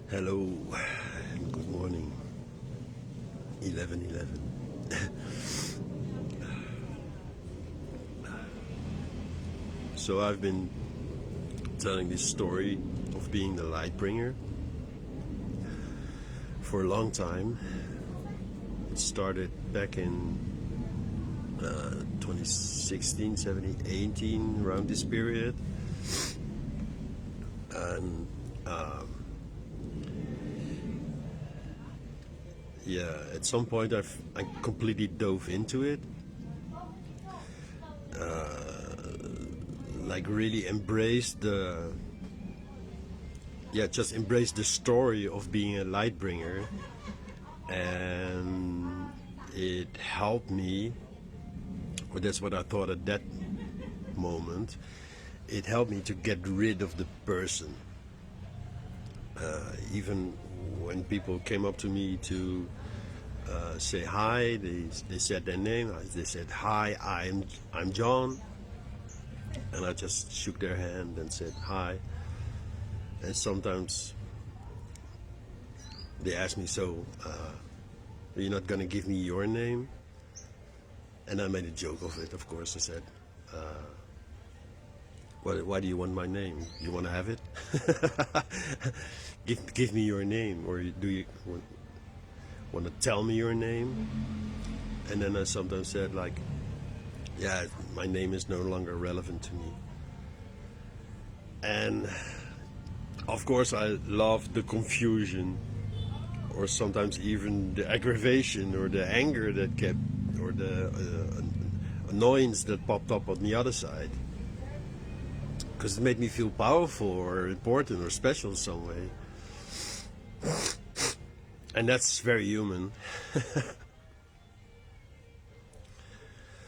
Hello, good morning. 11:11. So I've been telling this story of being the Lightbringer for a long time. It started back in 2016, 17, 18, around this period. And yeah, at some point I completely dove into it. Like really embraced just embraced the story of being a Lightbringer, and it helped me, or that's what I thought at that moment. It helped me to get rid of the person. Even when people came up to me to say hi, they said their name. They said, "Hi, I'm John," and I just shook their hand and said hi. And sometimes they asked me, "So, are you not gonna give me your name?" And I made a joke of it, of course. I said, why do you want my name? You want to have it? Give me your name, or do you want to tell me your name? And then I sometimes said, like, yeah, my name is no longer relevant to me. And of course I love the confusion, or sometimes even the aggravation or the anger that kept, or the annoyance that popped up on the other side, because it made me feel powerful or important or special in some way. And that's very human.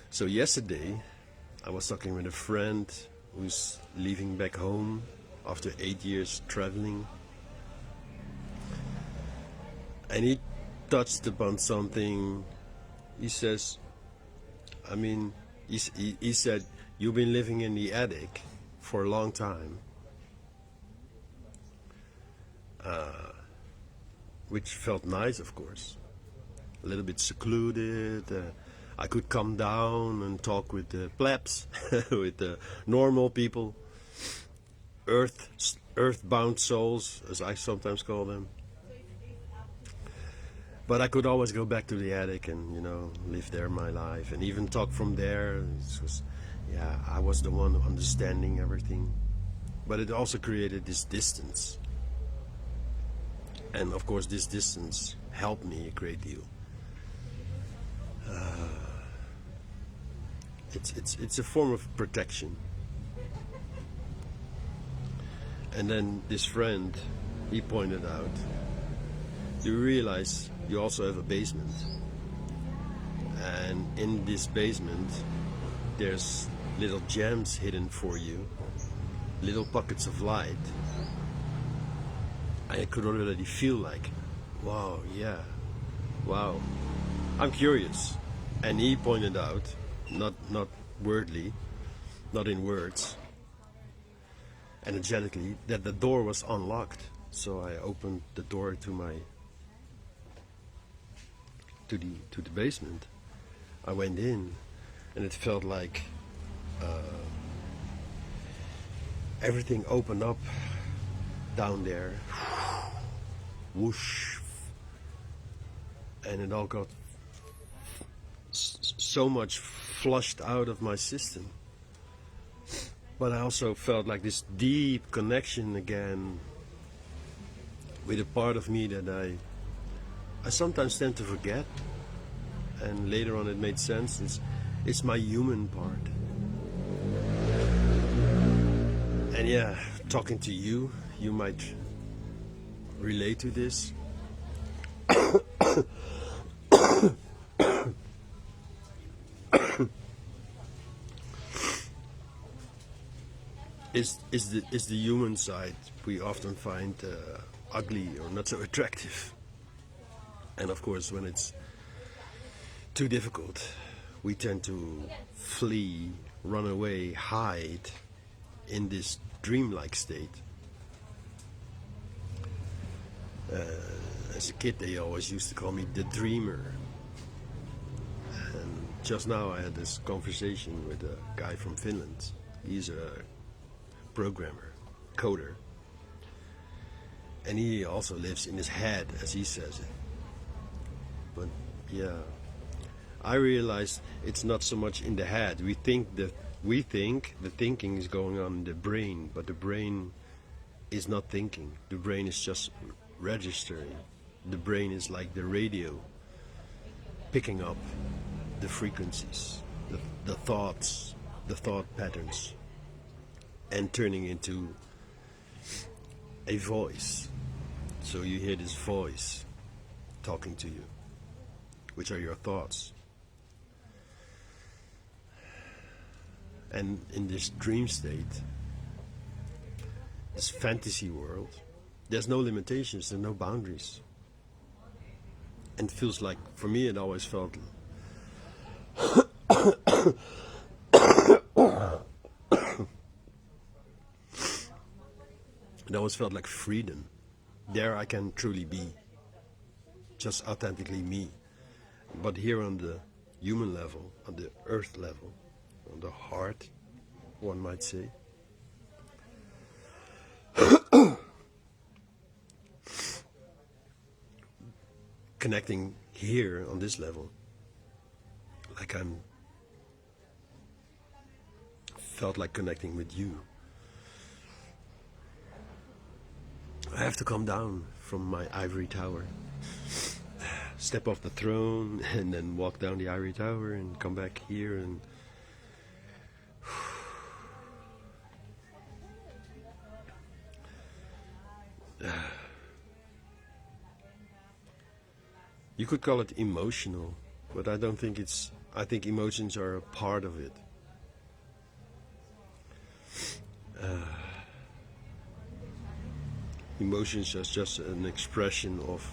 So yesterday I was talking with a friend who's leaving back home after 8 years traveling, and he touched upon something. He says, he said, "You've been living in the attic for a long time," which felt nice, of course. A little bit secluded. I could come down and talk with the plebs, with the normal people, earthbound souls, as I sometimes call them. But I could always go back to the attic and, live there my life, and even talk from there. I was the one understanding everything. But it also created this distance. And of course, this distance helped me a great deal. It's a form of protection. And then this friend, he pointed out, you realize you also have a basement. And in this basement, there's little gems hidden for you, little pockets of light. I could already feel like, wow, yeah, wow, I'm curious. And he pointed out, not wordly, not in words, energetically, that the door was unlocked. So I opened the door to the basement. I went in, and it felt like everything opened up down there, whoosh, and it all got so much flushed out of my system. But I also felt like this deep connection again with a part of me that I sometimes tend to forget, and later on it made sense. It's my human part. And yeah, talking to you, you might relate to this. Is the human side we often find ugly or not so attractive. And of course, when it's too difficult, we tend to flee, run away, hide in this dreamlike state. As a kid, they always used to call me the dreamer. And just now I had this conversation with a guy from Finland. He's a programmer, coder. And he also lives in his head, as he says it. But yeah, I realized it's not so much in the head. We think the thinking is going on in the brain, but the brain is not thinking. The brain is just registering. The brain is like the radio, picking up the frequencies, the thoughts, the thought patterns, and turning into a voice. So you hear this voice talking to you, which are your thoughts. And in this dream state, this fantasy world, there's no limitations, there's no boundaries. And it feels like, for me it always felt like freedom. There I can truly be, just authentically me. But here on the human level, on the earth level, on the heart, one might say, connecting here on this level, like felt like connecting with you. I have to come down from my ivory tower, step off the throne, and then walk down the ivory tower and come back here and you could call it emotional, but I don't think it's. I think emotions are a part of it. Emotions are just an expression of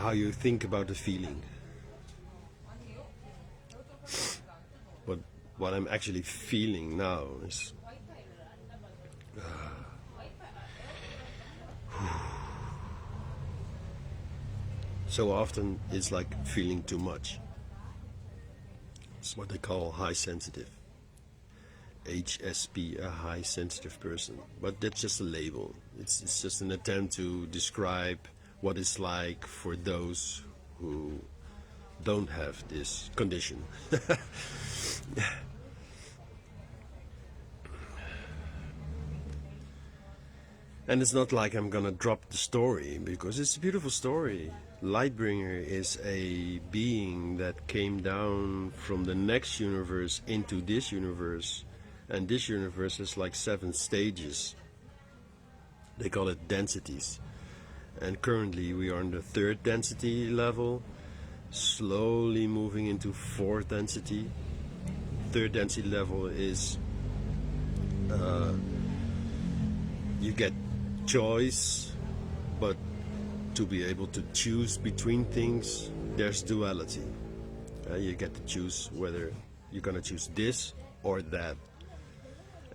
how you think about the feeling. But what I'm actually feeling now is so often it's like feeling too much. It's what they call high sensitive. HSP, a high sensitive person. But that's just a label. It's just an attempt to describe what it's like for those who don't have this condition. And it's not like I'm gonna drop the story, because it's a beautiful story. Lightbringer is a being that came down from the next universe into this universe, and this universe has like 7 stages. They call it densities, and currently we are on the 3rd density level, slowly moving into 4th density. 3rd density level is you get choice, but to be able to choose between things, there's duality. You get to choose whether you're gonna choose this or that.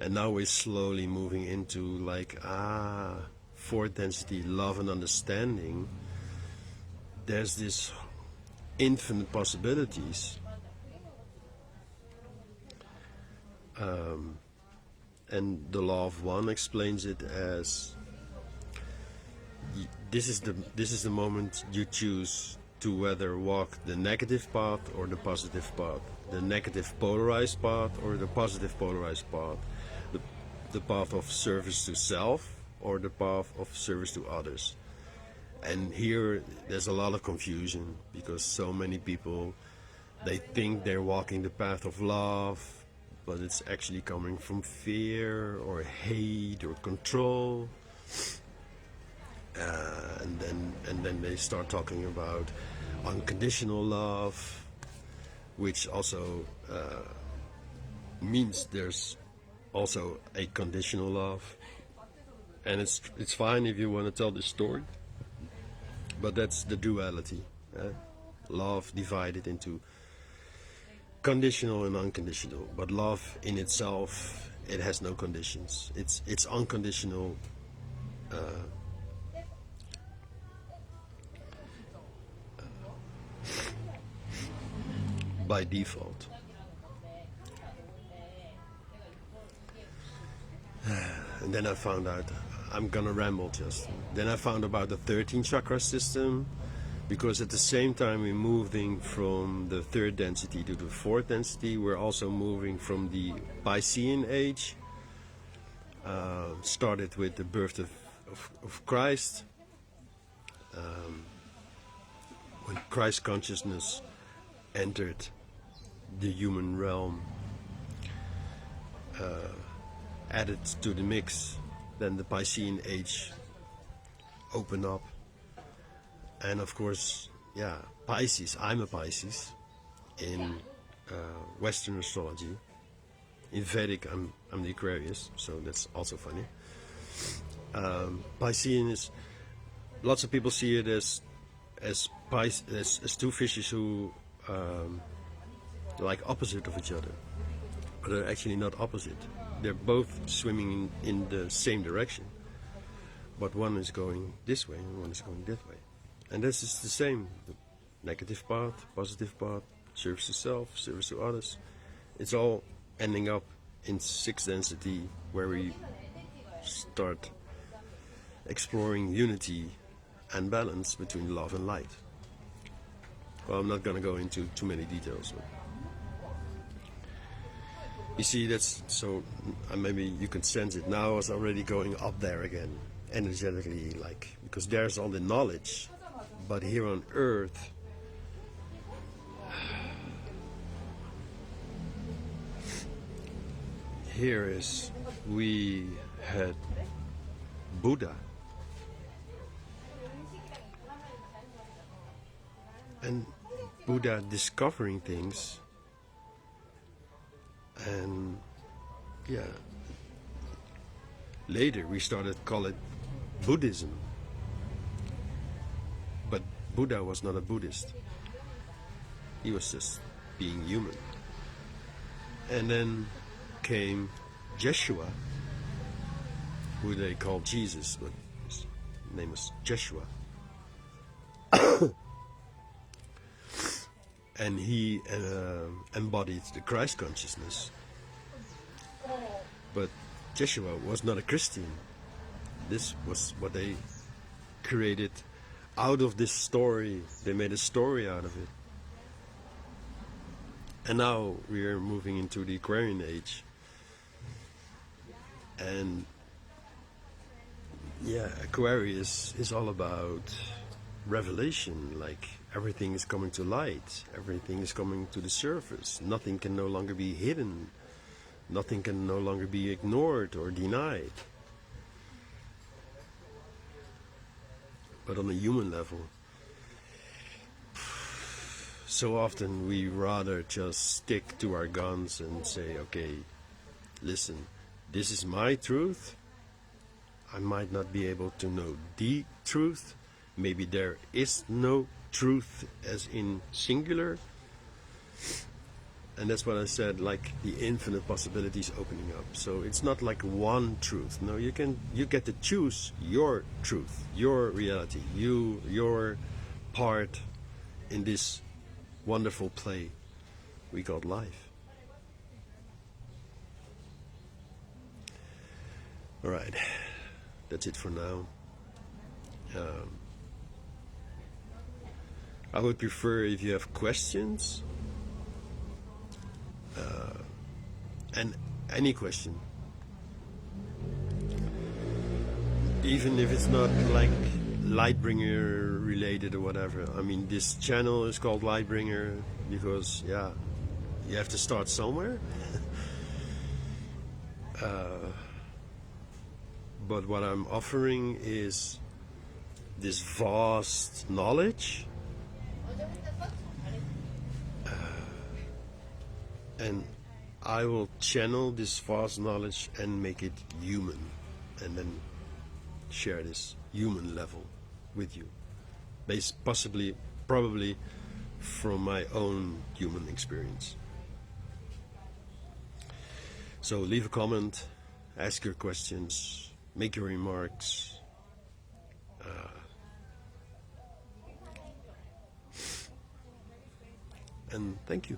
And now we're slowly moving into like 4th density, love and understanding. There's this infinite possibilities. And the law of one explains it as this is the moment you choose to whether walk the negative path or the positive path, the negative polarized path or the positive polarized path, the path of service to self or the path of service to others. And here there's a lot of confusion, because so many people, they think they're walking the path of love, but it's actually coming from fear or hate or control. And then they start talking about unconditional love, which also means there's also a conditional love. And it's fine if you want to tell this story, but that's the duality. Love divided into conditional and unconditional, but love in itself, it has no conditions. It's unconditional by default. And then I found out, I'm gonna ramble just. Then I found about the 13 chakra system, because at the same time we're moving from the third density to the fourth density, we're also moving from the Piscean age, started with the birth of Christ, when Christ consciousness entered the human realm, added to the mix, then the Piscean age opened up. And of course, yeah, Pisces, I'm a Pisces in Western astrology. In Vedic, I'm the Aquarius, so that's also funny. Piscean is, lots of people see it as two fishes who like opposite of each other, but they're actually not opposite. They're both swimming in the same direction, but one is going this way and one is going that way. And this is the same, the negative part, positive part, service to self, service to others. It's all ending up in sixth density, where we start exploring unity and balance between love and light. Well, I'm not going to go into too many details. But you see, that's so, maybe you can sense it now. It's already going up there again, energetically, like, because there's all the knowledge. But here on Earth, here is, we had Buddha. And Buddha discovering things, and yeah, later we started call it Buddhism. But Buddha was not a Buddhist. He was just being human. And then came Jeshua, who they called Jesus, but his name was Jeshua. And he embodied the Christ consciousness. But Jeshua was not a Christian. This was what they created out of this story. They made a story out of it. And now we are moving into the Aquarian age. And yeah, Aquarius is all about revelation, like everything is coming to light, everything is coming to the surface, nothing can no longer be hidden, nothing can no longer be ignored or denied. But on a human level, so often we rather just stick to our guns and say, okay, listen, this is my truth. I might not be able to know the truth. Maybe there is no truth as in singular. And that's what I said, like the infinite possibilities opening up. So it's not like one truth. No, you get to choose your truth, your reality, your part in this wonderful play we call life. All right, that's it for now. I would prefer if you have questions, and any question, even if it's not like Lightbringer related or whatever. I mean, this channel is called Lightbringer because, yeah, you have to start somewhere. But what I'm offering is this vast knowledge, and I will channel this vast knowledge and make it human, and then share this human level with you, based probably from my own human experience. So leave a comment, ask your questions, make your remarks. And thank you.